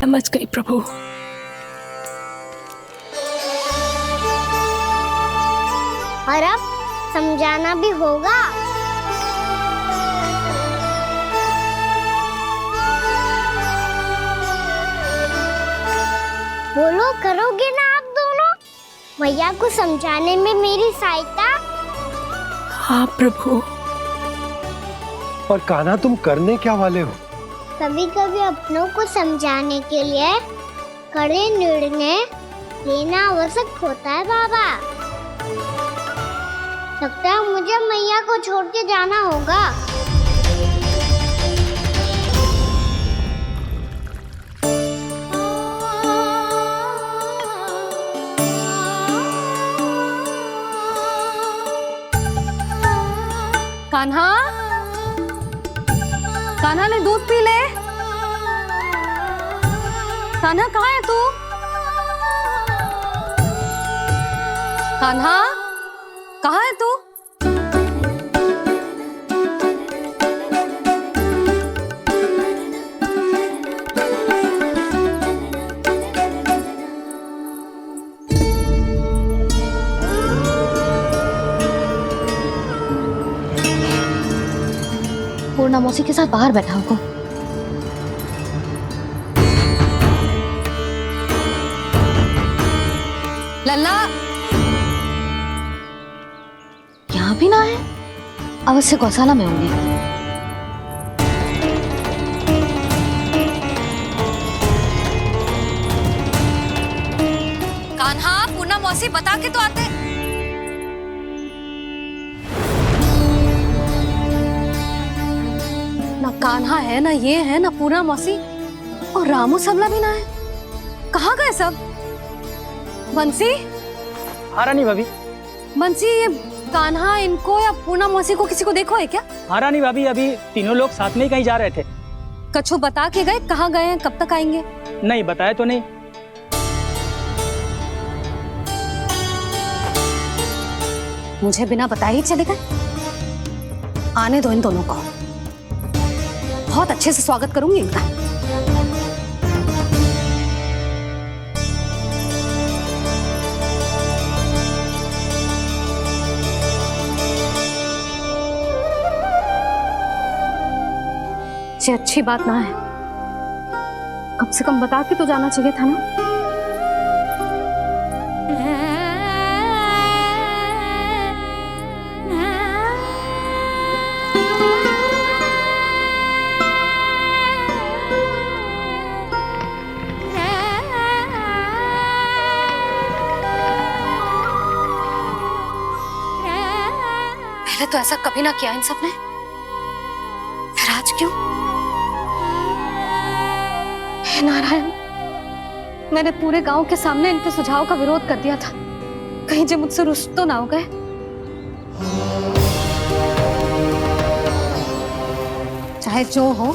समझ गई प्रभु। और अब समझाना भी होगा। बोलो, करोगे ना आप दोनों? मैया को समझाने में मेरी सहायता। हाँ प्रभु। और कान्हा, तुम करने क्या वाले हो? कभी कभी अपनों को समझाने के लिए कड़े निर्णय लेना आवश्यक होता है बाबा। लगता है मुझे मैया को छोड़ के जाना होगा। कान्हा, कान्हा ने दूध पी ले। कान्हा कहाँ है तू? कान्हा कहाँ है तू? पूर्णा मौसी के साथ बाहर बैठा होगा। लल्ला यहाँ भी ना है, अवश्य गौशाला में होंगे। कान्हा, पूर्णा मौसी बता के तो आते। ना कान्हा है, ना ये है, ना पूर्णा मौसी, और रामू सबला भी ना है। कहाँ गए सब? बंसी? हाँ रानी भाभी। बंसी, ये कान्हा इनको या पूर्णा मौसी को किसी को देखो है क्या? हाँ रानी भाभी, अभी तीनों लोग साथ में ही कहीं जा रहे थे। कछु बता के गए कहाँ गए हैं, कब तक आएंगे? नहीं बताया तो नहीं। मुझे बिना बताए ही चले गए। आने दो इन दोनों को, बहुत अच्छे से स्वागत करूंगी इनका। ये अच्छी बात ना है, कम से कम बता के तो जाना चाहिए था ना। पहले तो ऐसा कभी ना किया इन सब ने, फिर आज क्यों? हे नारायण, मैंने पूरे गांव के सामने इनके सुझाव का विरोध कर दिया था, कहीं जो मुझसे रुष्ट तो ना हो गए। चाहे जो हो,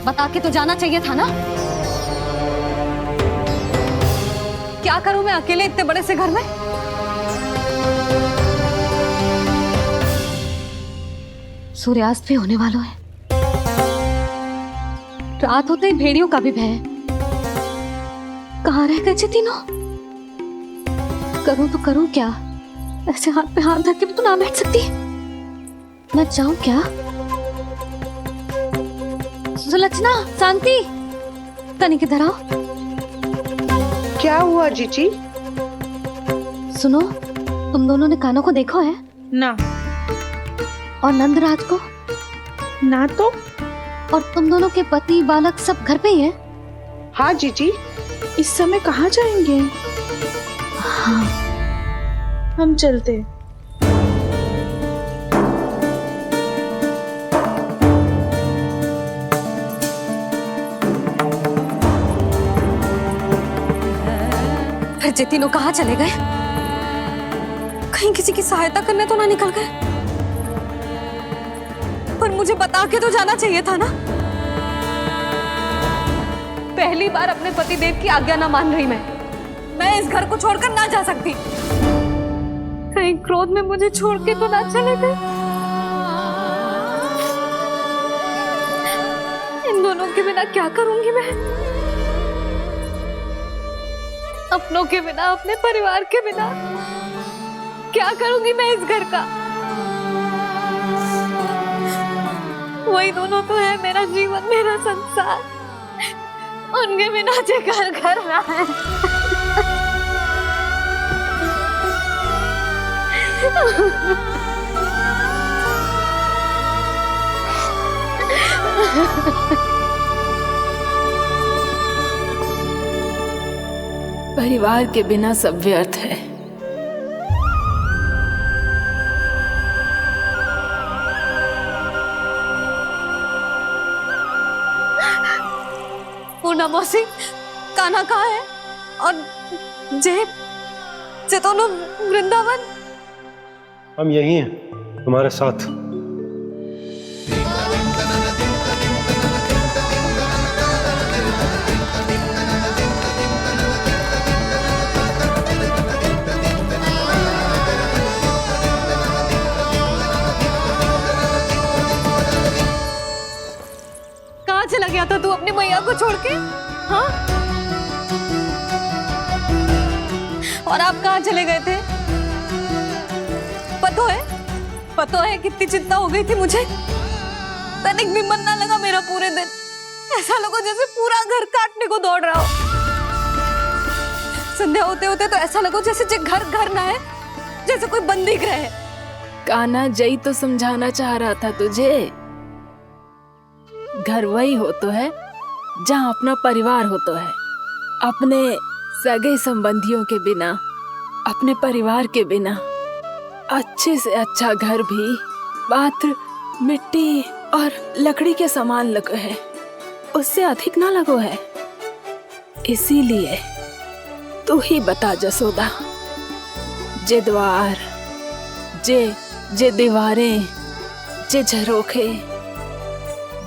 बता के तो जाना चाहिए था ना। क्या करूं मैं अकेले इतने बड़े से घर में? सूर्यास्त भी होने वाला है, रात होते ही भेड़ियों का भी भय है। कहाँ रह गए तीनों? करूं तो करूं क्या? ऐसे हाथ पे हाथ धर के भी तो ना बैठ सकती। मैं जाऊं क्या? सुलक्षणा, शांति, तनिक इधर आओ। क्या हुआ जीजी? सुनो, तुम दोनों ने कान्हा को देखा है? ना। और नंदराज को? ना तो। और तुम दोनों के पति बालक सब घर पे ही हैं? हाँ जीजी, इस समय कहाँ जाएंगे? हाँ। हम चलते। फिर ये तीनों कहाँ चले गए? कहीं किसी की सहायता करने तो ना निकल गए? पर मुझे बता के तो जाना चाहिए था ना। पहली बार अपने पतिदेव की आज्ञा ना मान रही मैं इस घर को छोड़कर ना जा सकती। कहीं क्रोध में मुझे छोड़ के तो ना चले गए। इन दोनों के बिना क्या करूंगी मैं? अपनों के बिना, अपने परिवार के बिना क्या करूंगी मैं इस घर का? वही दोनों तो है मेरा जीवन, मेरा संसार। उनके बिना जे घर घर रहा है। परिवार के बिना सब व्यर्थ है। पूर्णा मौसी, कान्हा कहाँ है? और जे दोनों वृंदावन? हम यही हैं तुम्हारे साथ। कहाँ चला गया था तू अपनी मैया को छोड़ के? हाँ? और आप कहाँ चले गए थे? पता है कितनी चिंता हो गई थी मुझे। तनिक भी मन ना लगा मेरा पूरे दिन। ऐसा लगा जैसे पूरा घर काटने को दौड़ रहा हो। संध्या होते होते तो ऐसा लगा जैसे घर घर ना है, जैसे कोई बंदी गृह है। कान्हा जय तो समझाना चाह रहा था तुझे। घर वही हो तो है जहाँ अपना परिवार हो तो है। अपने सगे संबंधियों के बिना, अपने परिवार के बिना अच्छे से अच्छा घर भी मात्र मिट्टी और लकड़ी के समान लगो है, उससे अधिक ना लगो है। इसीलिए तू ही बता जसोदा, जे द्वार, जे दीवारें, जे झरोखे,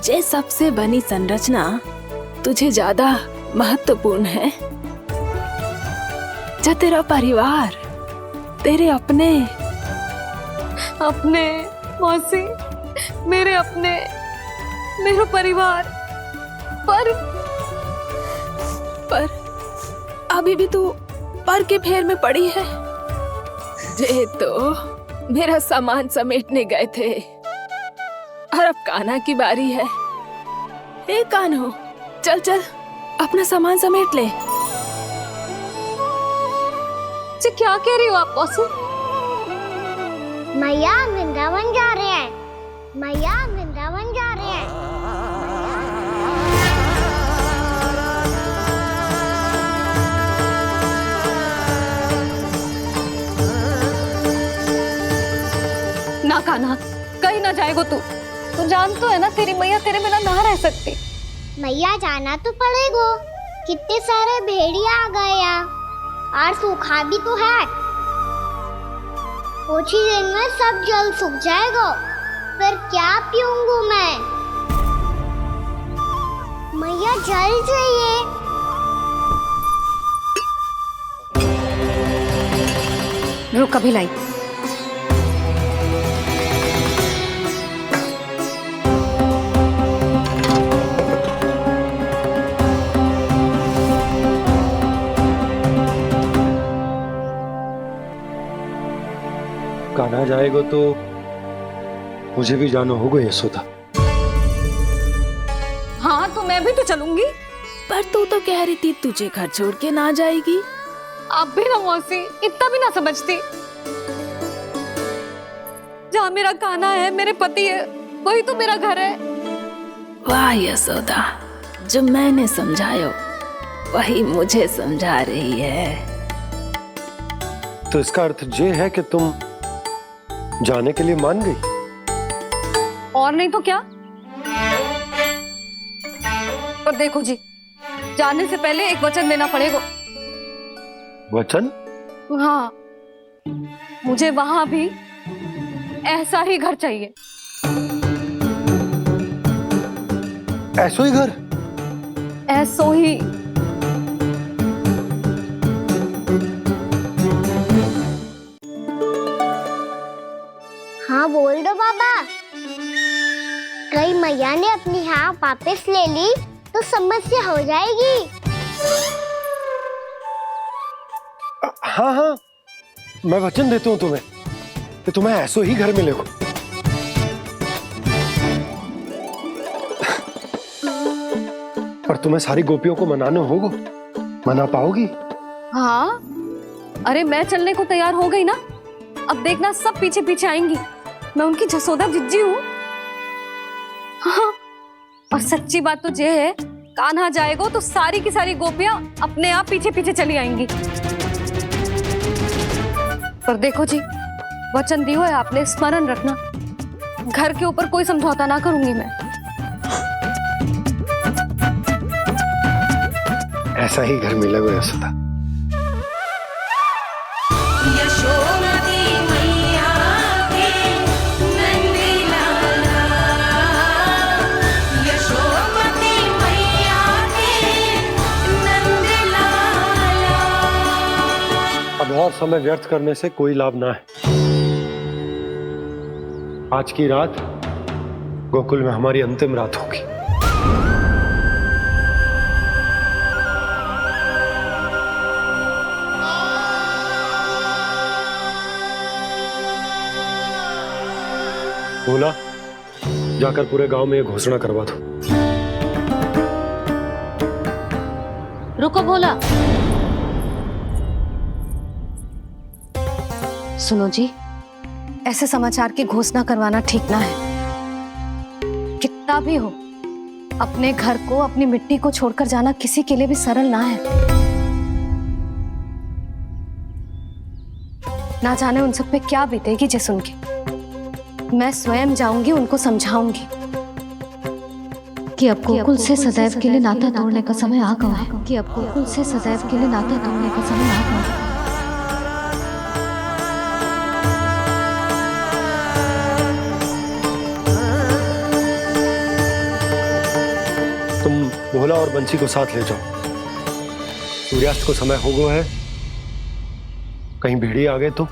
जे सबसे बनी संरचना तुझे ज्यादा महत्वपूर्ण है? जो तेरा परिवार, तेरे अपने मौसी, मेरा परिवार, पर अभी भी तू पर के फेर में पड़ी है। जे तो मेरा सामान समेटने गए थे और अब कान्हा की बारी है। हे कान्हो, चल चल अपना सामान समेट ले। जी क्या कह रही हो आप मौसी? मैया वृंदावन जा रहे हैं। मैया वृंदावन जा रहे हैं। ना कान्हा, कहीं ना जाएगो तू। तू जान तो है ना तेरी मैया तेरे बिना ना रह सकती। मैया जाना तो पड़ेगा। कितने सारे भेड़िया आ गए यहाँ, और सूखा भी तो है। कुछ ही दिन में सब जल सूख जाएगा, फिर क्या पीऊंगा मैं? मैया जल चाहिए। रुक अभी लाई। कान्हा जाएगा तो मुझे भी जाना होगा यशोदा। हाँ तो मैं भी तो चलूंगी। पर तू तो कह रही थी तुझे घर छोड़ के ना जाएगी। आप भी ना मौसी, इतना भी ना समझती। जहाँ मेरा कान्हा है, मेरे पति है, वही तो मेरा घर है। वाह यशोदा, जो मैंने समझायो वही मुझे समझा रही है। तो इसका अर्थ ये है कि तुम जाने के लिए मान गई? और नहीं तो क्या। पर देखो जी, जाने से पहले एक वचन देना पड़ेगा। वचन? हाँ, मुझे वहां भी ऐसा ही घर चाहिए। ऐसो ही घर? ऐसो ही। हाँ बोल दो बाबा। कहीं मैया ने अपनी हाँ वापस ले ली तो समस्या हो जाएगी। हाँ हाँ, मैं वचन देता हूँ तुम्हें कि तुम्हें ऐसो ही घर मिलेगा। पर तुम्हें सारी गोपियों को मनाना होगा, मना पाओगी? हाँ, अरे मैं चलने को तैयार हो गई ना। अब देखना सब पीछे पीछे आएंगी। मैं उनकी जसोदा जिज्जी हूँ। हाँ, और सच्ची बात तो ये है, कान्हा जाएगा तो सारी की सारी गोपियां अपने आप पीछे पीछे चली आएंगी। पर देखो जी, वचन दियो है आपने, स्मरण रखना, घर के ऊपर कोई समझौता ना करूंगी मैं। ऐसा ही घर मिलेगा यशोदा। अब और समय व्यर्थ करने से कोई लाभ ना है। आज की रात गोकुल में हमारी अंतिम रात होगी। बोला, जाकर पूरे गांव में ये घोषणा करवा दो। रुको भोला, सुनो जी, ऐसे समाचार की घोषणा करवाना ठीक ना है। कितना भी हो, अपने घर को, अपनी मिट्टी को छोड़कर जाना किसी के लिए भी सरल ना है। ना जाने उन सब पे क्या बीतेगी जे सुन के। मैं स्वयं जाऊंगी, उनको समझाऊंगी कि अब गोकुल से सदैव के लिए नाता तोड़ने का समय आ गया है, कि अब गोकुल से सदैव के लिए नाता तोड़ने का समय आ गया है। तुम भोला और बंसी को साथ ले जाओ। सूर्यास्त को समय हो गया है, कहीं भीड़ी आ गए तो।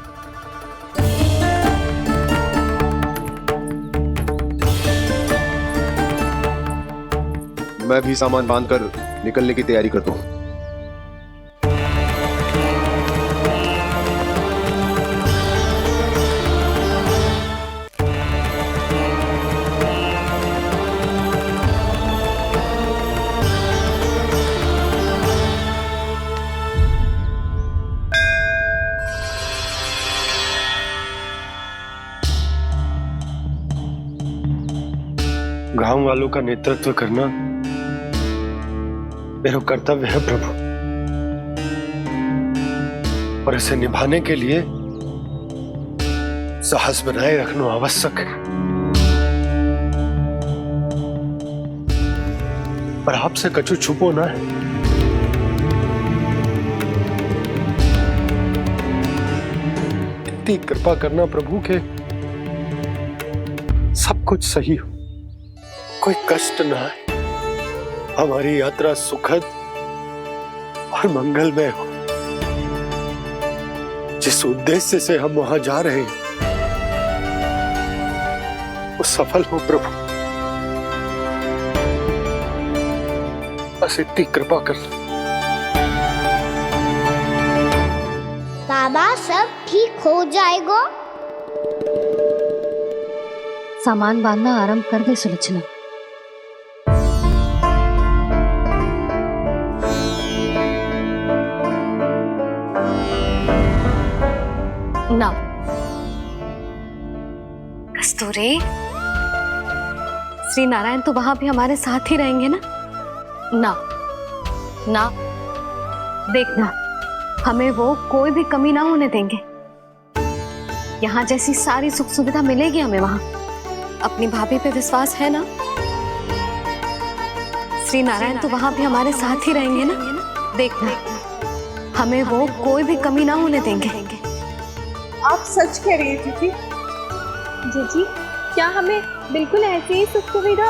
मैं भी सामान बांधकर निकलने की तैयारी करता हूँ। गांव वालों का नेतृत्व करना मेरा कर्तव्य है प्रभु, और इसे निभाने के लिए साहस बनाए रखना आवश्यक है। पर आपसे कछु छुपो ना है। इतनी कृपा करना प्रभु के सब कुछ सही हो, कोई कष्ट ना है, हमारी यात्रा सुखद और मंगलमय हो। जिस उद्देश्य से हम वहां जा रहे हैं वो सफल हो प्रभु, बस इतनी कृपा कर। बाबा सब ठीक हो जाएगा। सामान बांधना आरंभ कर दे सुलोचना। ना कस्तूरी, श्री नारायण तो वहां भी हमारे साथ ही रहेंगे ना? ना ना, देखना, हमें वो कोई भी कमी ना होने देंगे। यहाँ जैसी सारी सुख सुविधा मिलेगी हमें वहां। अपनी भाभी पे विश्वास है ना? श्री नारायण तो वहां भी हमारे साथ ही रहेंगे ना? देखना, हमें वो कोई भी कमी ना होने देंगे। आप सच कह रही है जीजी। जीजी, क्या हमें बिल्कुल ऐसी ही सुख सुविधा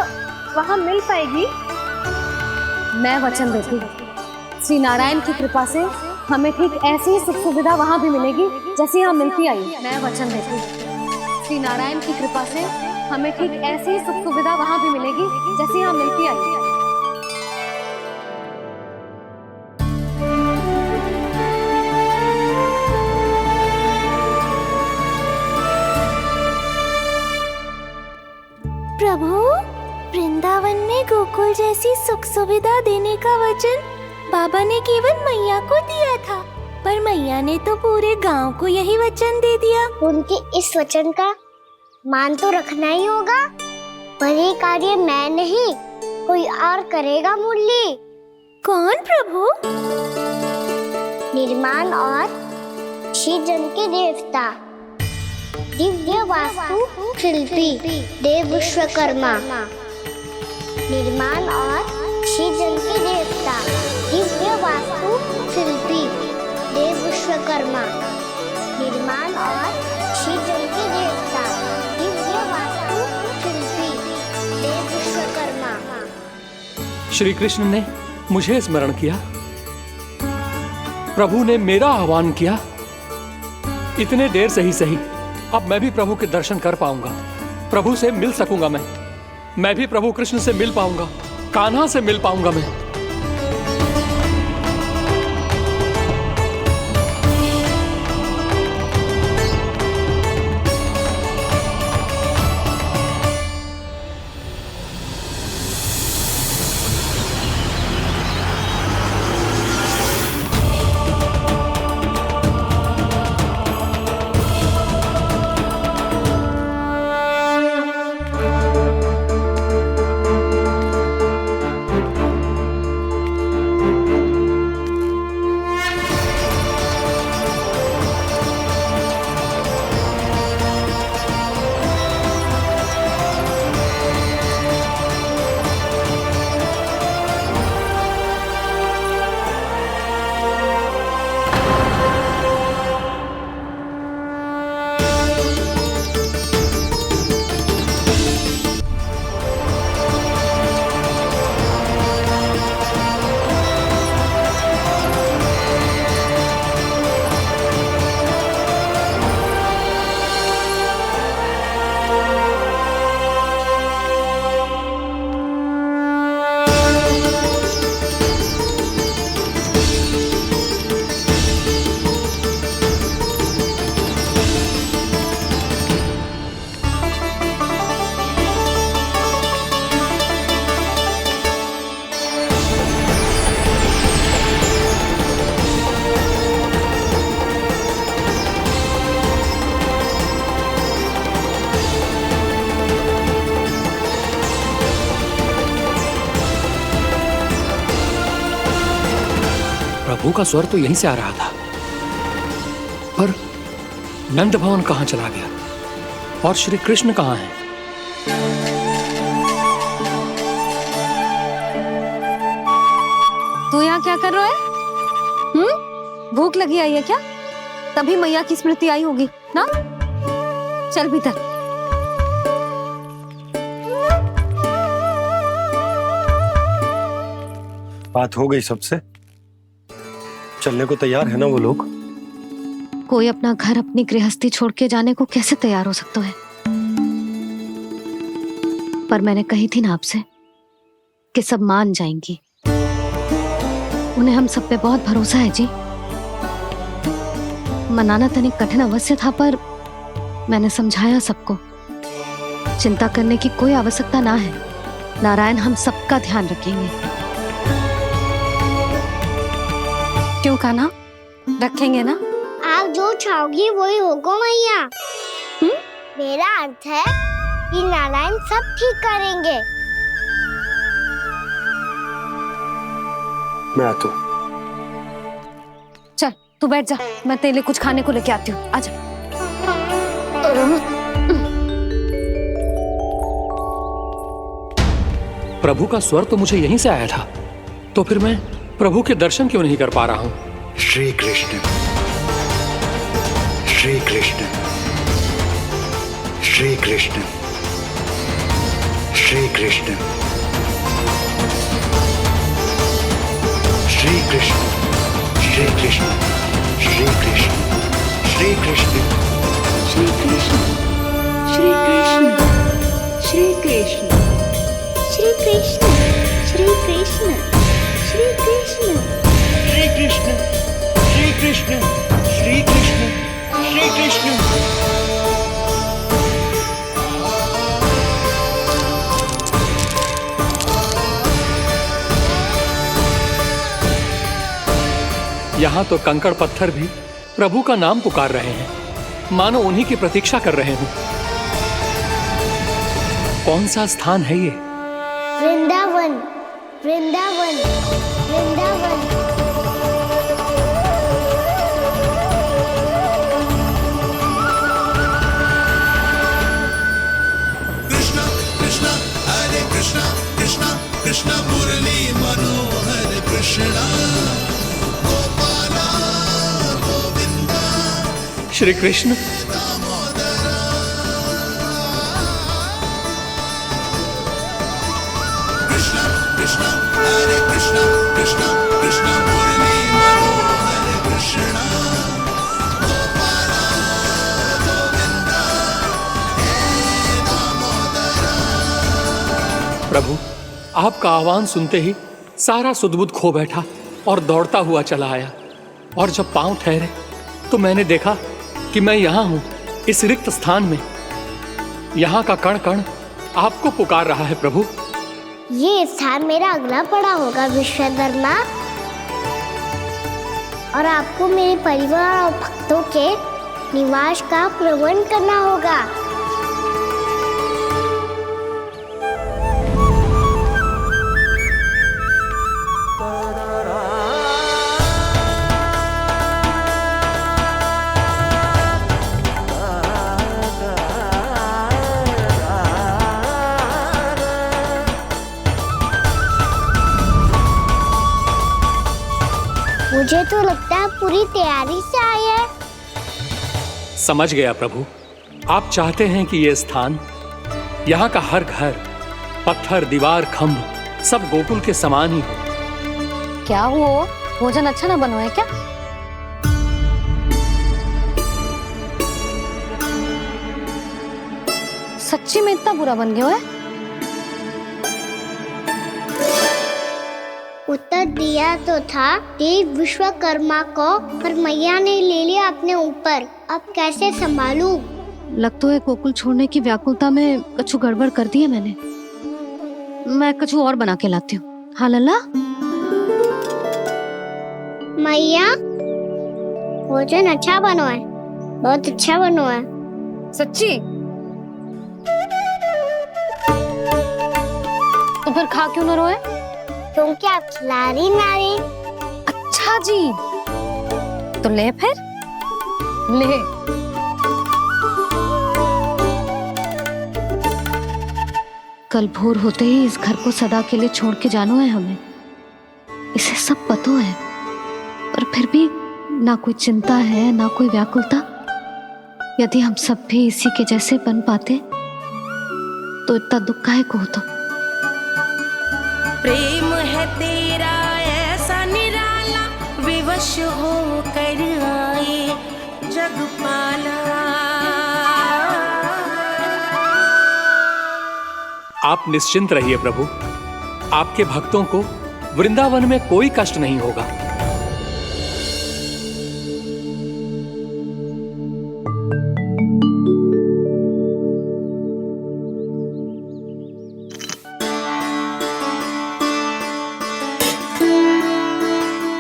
वहाँ मिल पाएगी? मैं वचन देती हूँ, श्री नारायण की कृपा से हमें ठीक ऐसी ही सुख सुविधा वहाँ भी मिलेगी जैसी यहाँ मिलती आई। मैं वचन देती हूँ, श्री नारायण की कृपा से हमें ठीक ऐसी ही सुख सुविधा वहाँ भी मिलेगी जैसी यहाँ मिलती आई। प्रभु, वृंदावन में गोकुल जैसी सुख सुविधा देने का वचन बाबा ने केवल मैया को दिया था, पर मैया ने तो पूरे गांव को यही वचन दे दिया। उनके इस वचन का मान तो रखना ही होगा, पर ये कार्य मैं नहीं कोई और करेगा। मुरली कौन प्रभु? निर्माण और सृजन के देवता, दिव्य वास्तु शिल्पी देव विश्वकर्मा। निर्माण और सृजन के देवता, दिव्य वास्तु शिल्पी देव विश्वकर्मा। निर्माण और सृजन के देवता, दिव्य वास्तु शिल्पी देव विश्वकर्मा। श्री कृष्ण ने मुझे स्मरण किया, प्रभु ने मेरा आह्वान किया। इतने देर से ही सही, अब मैं भी प्रभु के दर्शन कर पाऊंगा, प्रभु से मिल सकूंगा। मैं भी प्रभु कृष्ण से मिल पाऊंगा, कान्हा से मिल पाऊंगा मैं। प्रभु का स्वर तो यहीं से आ रहा था, पर नंद भवन कहां चला गया और श्री कृष्ण कहां है? तू यहाँ क्या कर रहा है? भूख लगी आई है क्या? तभी मैया की स्मृति आई होगी ना? चल भीतर। बात हो गई सबसे? चलने को तैयार है ना वो लोग? कोई अपना घर, अपनी गृहस्थी छोड़ के जाने को कैसे तैयार हो सकता है? पर मैंने कही थी ना आपसे कि सब मान जाएंगी। उन्हें हम सब पे बहुत भरोसा है जी। मनाना तनिक कठिन अवश्य था, पर मैंने समझाया सबको। चिंता करने की कोई आवश्यकता ना है, नारायण हम सबका ध्यान रखेंगे। क्यों कान्हा, रखेंगे ना? आप जो चाहोगी वही होगा मैया। मेरा अर्थ है कि नारायण सब ठीक करेंगे। मैं आता हूँ। चल तू बैठ जा, मैं तेरे लिए कुछ खाने को लेके आती हूँ। आजा। प्रभु का स्वर तो मुझे यहीं से आया था, तो फिर मैं प्रभु के दर्शन क्यों नहीं कर पा रहा हूँ? श्री कृष्ण, श्री कृष्ण, श्री कृष्ण, श्री कृष्ण, श्री कृष्ण, श्री कृष्ण, श्री कृष्ण, श्री कृष्ण, श्री कृष्ण, श्री कृष्ण, श्री कृष्ण, श्री कृष्ण, श्री कृष्ण, श्री कृष्ण, श्री कृष्ण, श्री कृष्ण, श्री कृष्ण, श्री कृष्ण। यहाँ तो कंकड़ पत्थर भी प्रभु का नाम पुकार रहे हैं, मानो उन्हीं की प्रतीक्षा कर रहे हों। कौन सा स्थान है ये? वृंदावन, वृंदावन, वृंदावन। कृष्ण मुरली मनोहर कृष्ण गोपाला गोविंदा। श्री कृष्ण, कृष्ण कृष्ण हरे कृष्ण कृष्ण कृष्ण मुरली मनोहर कृष्ण गोपाला गोविंदा हे दामोदरा। प्रभु आपका आह्वान सुनते ही सारा सुध-बुध खो बैठा और दौड़ता हुआ चला आया। और जब पांव ठहरे तो मैंने देखा कि मैं यहाँ हूँ, इस रिक्त स्थान में। यहाँ का कण कण आपको पुकार रहा है प्रभु। ये स्थान मेरा अगला पड़ा होगा विश्वकर्मा, और आपको मेरे परिवार और भक्तों के निवास का प्रबंध करना होगा। मुझे तो लगता है पूरी तैयारी से आए हैं। समझ गया प्रभु, आप चाहते हैं कि ये स्थान, यहाँ का हर घर, पत्थर, दीवार, खंभ सब गोकुल के समान ही हो। क्या हुआ? भोजन अच्छा ना बनो है क्या? सच्ची में इतना बुरा बन गया है? उत्तर दिया तो था देव विश्वकर्मा को, पर मैया ने ले लिया अपने ऊपर। अब कैसे संभालूं? लगता है गोकुल छोड़ने की व्याकुलता में कछु गड़बड़ कर दी है मैंने। मैं कछु और बना के लाती हूँ। हाँ लल्ला? मैया, भोजन अच्छा बनो है, बहुत अच्छा बनो है। सच्ची? तो फिर खा क्यों न रोए? तुम क्या खिला रही नारी? अच्छा जी, तो ले फिर ले। कल भोर होते ही इस घर को सदा के लिए छोड़ के जाना है हमें। इसे सब पता है, पर फिर भी ना कोई चिंता है ना कोई व्याकुलता। यदि हम सब भी इसी के जैसे बन पाते तो इतना दुख काहे को होता। प्रेम है तेरा ऐसा निराला, विवश हो कर आए जगपाला। आप निश्चिंत रहिए प्रभु, आपके भक्तों को वृंदावन में कोई कष्ट नहीं होगा।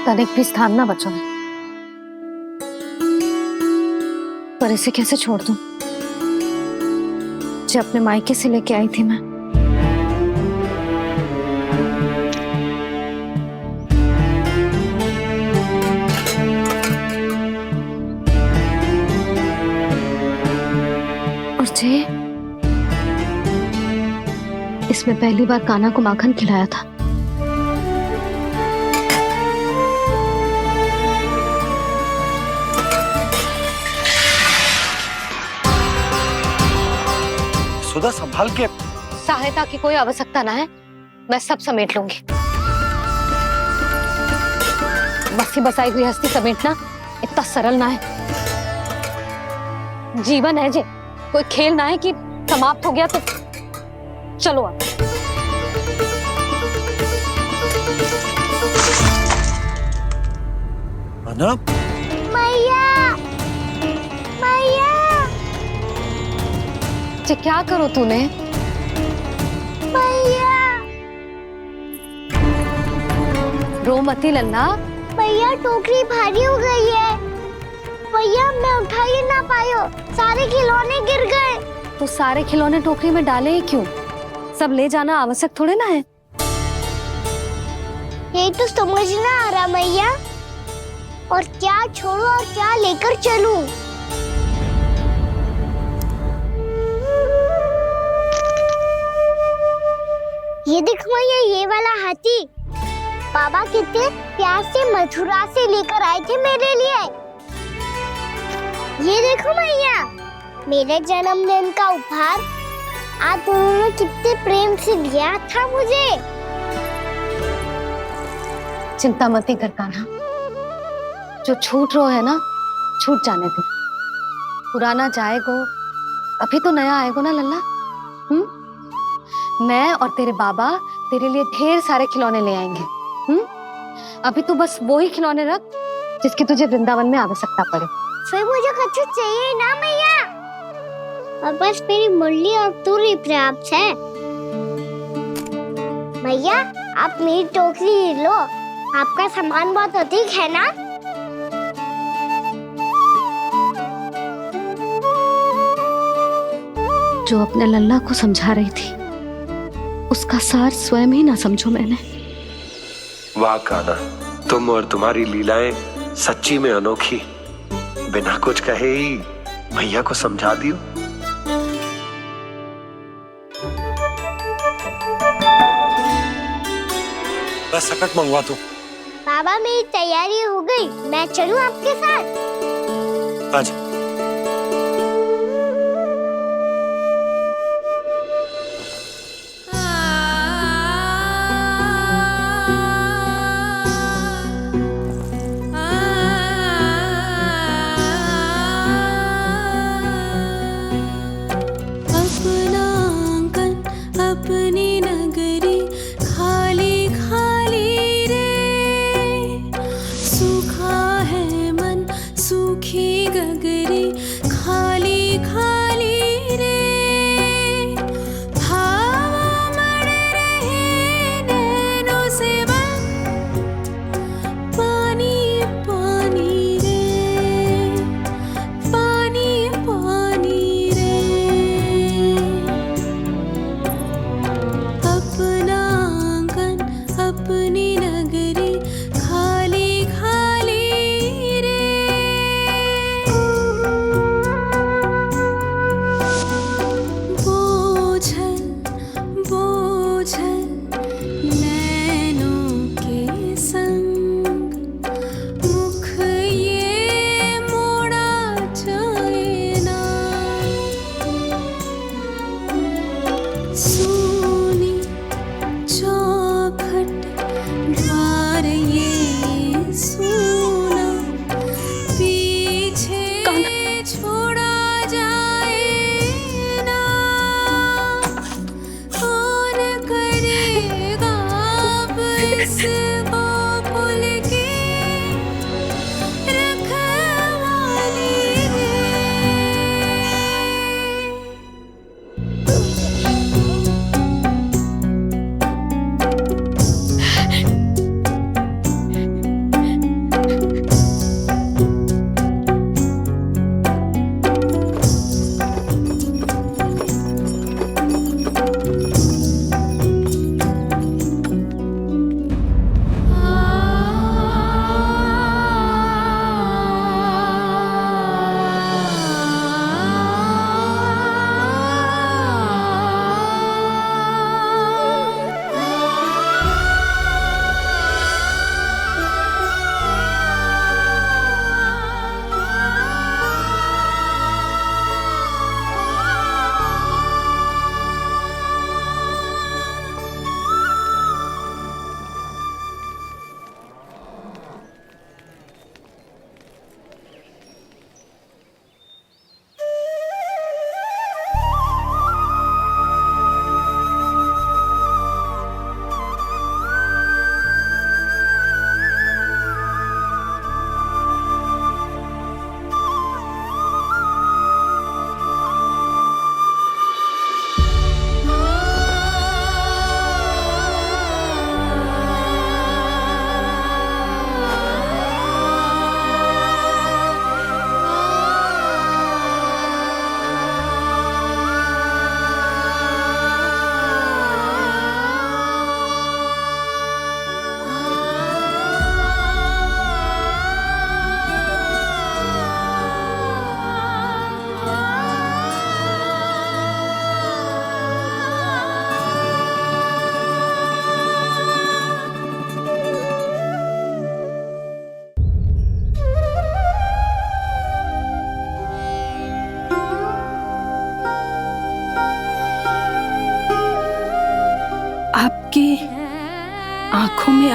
तनिक भी स्थान ना बचो है, पर इसे कैसे छोड़ दूं जो अपने मायके से लेके आई थी मैं। और जे इसमें पहली बार कान्हा को माखन खिलाया था। सुधा संभाल के। सहायता की कोई आवश्यकता ना है, मैं सब समेट लूंगी। बसी बसाई गृहस्थी समेटना इतना सरल ना है। जीवन है जे, कोई खेल ना है कि समाप्त हो गया तो चलो आप। मैया, मैया, जे क्या करो तूने? मैया। रो मती लल्ला, भैया टोकरी भारी हो गई है। भैया मैं उठा ही ना पायो, सारे खिलौने गिर गए। तो सारे खिलौने टोकरी में डाले ही क्यों? सब ले जाना आवश्यक थोड़े ना है। यही तो समझ ना आ रहा मैया, और क्या छोड़ू और क्या लेकर चलूं? ये देखो मैया, ये वाला हाथी बाबा कितने प्यार से मथुरा से लेकर आए थे मेरे लिए। ये देखो मैया, मेरे जन्मदिन का उपहार आप उन्होंने कितने प्रेम से दिया था मुझे। चिंता मत कर कान्हा, जो छूट रहा है ना छूट जाने दे। पुराना जाएगो, अभी तो नया आएगो ना लल्ला। मैं और तेरे बाबा तेरे लिए ढेर सारे खिलौने ले आएंगे। अभी तू बस वो ही खिलौने रख जिसकी तुझे वृंदावन में आवश्यकता पड़े। फिर मुझे कुछ चाहिए ना मैया, और बस मेरी मुरली और तुरी पर्याप्त है। मैया आप मेरी टोकरी लो, आपका सामान बहुत अधिक है ना। जो अपने लल्ला को समझा रही थी उसका सार स्वयं ही ना समझो मैंने। वाह कान्हा, तुम और तुम्हारी लीलाएं सच्ची में अनोखी। बिना कुछ कहे ही भैया को समझा दियो। बस सकट मंगवा दो। बाबा मेरी तैयारी हो गई, मैं चलूं आपके साथ? आजा। अपनी नगरी खाली खाली रे, सूखा है मन सूखी गगरी खाली खाली रे, हवा मर रहे नैनों से बन पानी पानी रे, पानी पानी रे। अपना आंगन अपनी नगरी खाली खाली रे।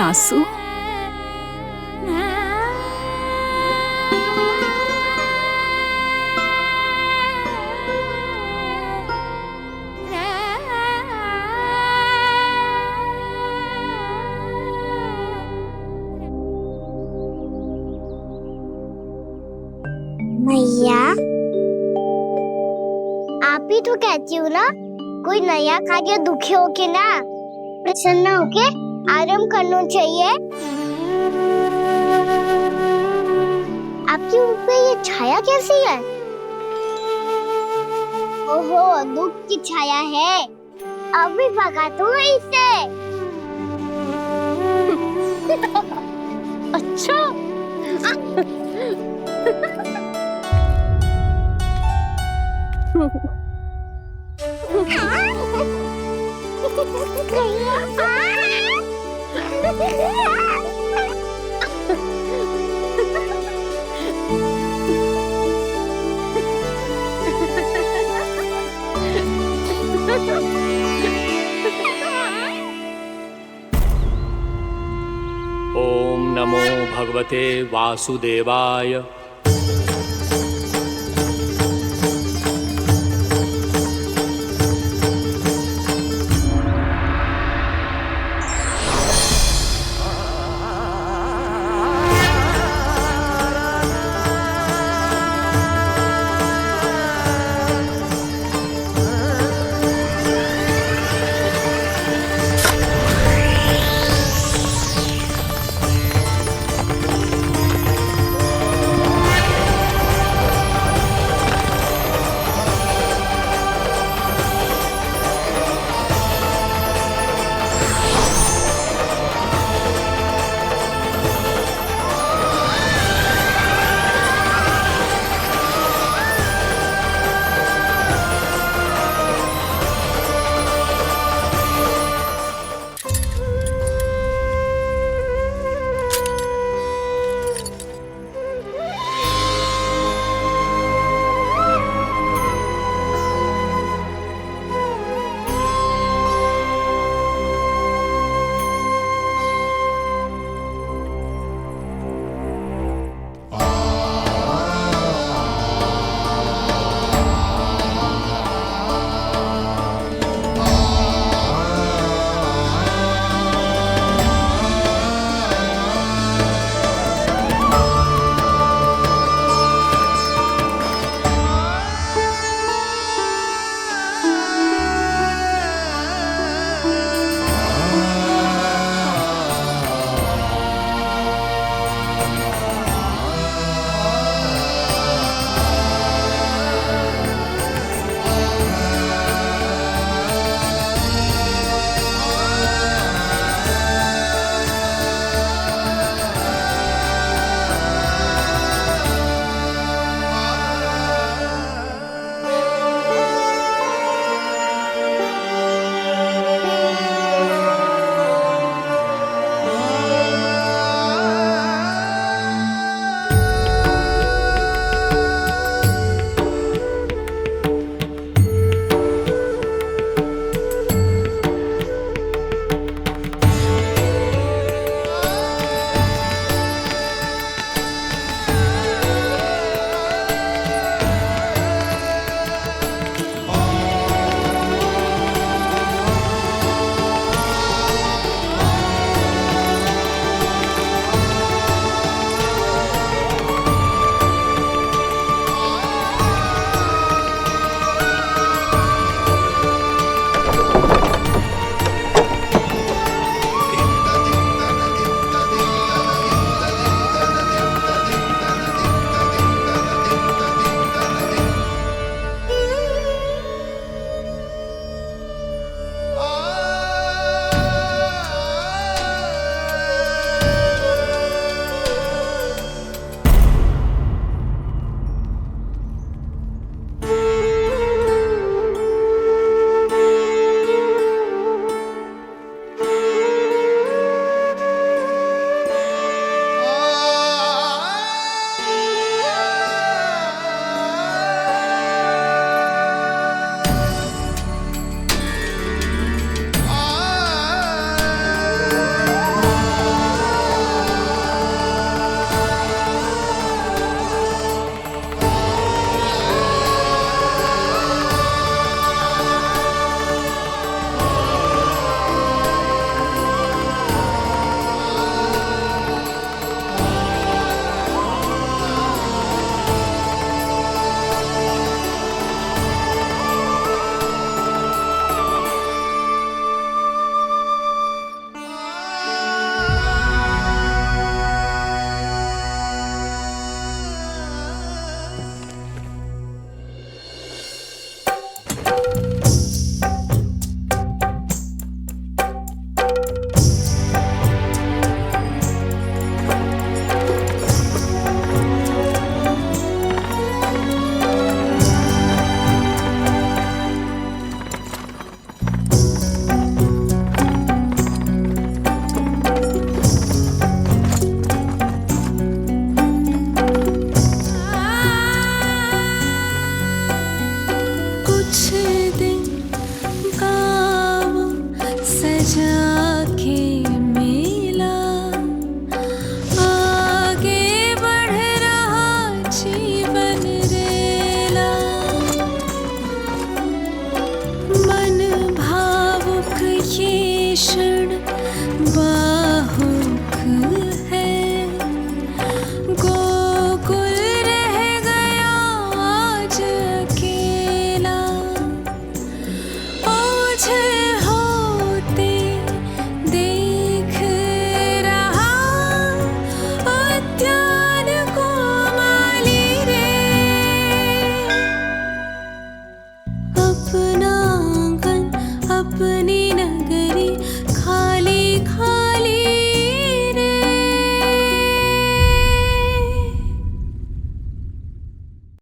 आंसू? मैया, आप ही तो कहती हो ना, कोई नया कार्य दुखी होके ना प्रसन्न होके आराम करना चाहिए। आपके मुंह पे ये छाया कैसी है? ओहो, दुख की छाया है। अभी भगा दूं इसे। अच्छा। ओम नमो भगवते वासुदेवाय।